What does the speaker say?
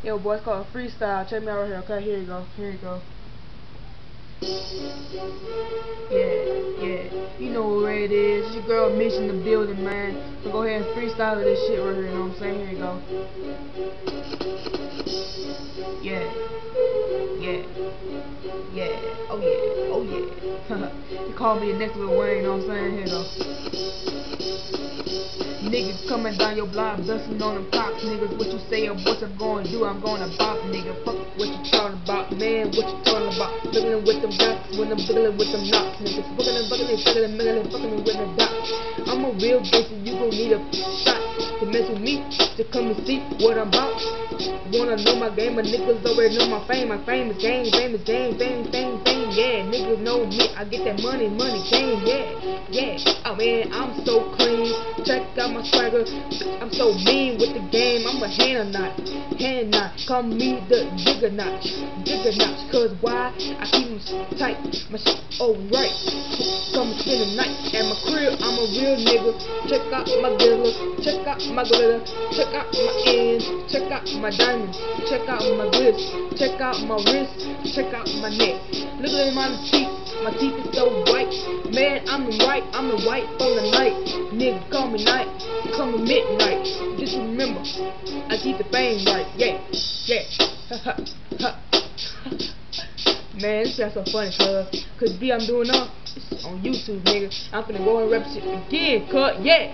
Yo, boy, it's called freestyle. Check me out right here. Okay, here you go. Here you go. Yeah. You know where it is. It's your girl Mitch in the building, man. So go ahead and freestyle this shit right here. You know what I'm saying? Here you go. Yeah. Oh yeah. You call me the next Lil Wayne. You know what I'm saying? Here you go. Niggas coming down your block, bustin' on them cops, niggas. What you say or what I'm gonna do, I'm gonna bop, nigga. Fuck what you talking about, man, what you talking about? Fiddling with them dots, when I'm fiddling with them knocks, niggas. Fucking, fucking with the dots. I'm a real gangster, you gon' need a shot to mess with me, to come and see what I'm about. Wanna know my game, but niggas already know my fame. My fame is gang, fame, yeah. Niggas know me, I get that money, game, yeah. Oh man, I'm so clean. Check out my swagger. I'm so mean with the game. I'm a hand knot. Call me the jigger notch. Cause why? I keep them tight. My shit alright. Come spend the night at my crib. I'm a real nigga. Check out my glitter. Check out my glitter. Check out my ends. Check out my diamonds. Check out my glitz. Check out my wrist. Check out my neck. Look at my teeth. My teeth is so white. Man, I'm the white from the night. Nigga, call me night. Call me midnight. Just remember, I keep the fame right. Yeah. Man, this shit's so funny, cause B I'm doing now, it's on YouTube, nigga. I'm finna go and rap shit again, cut. Yeah.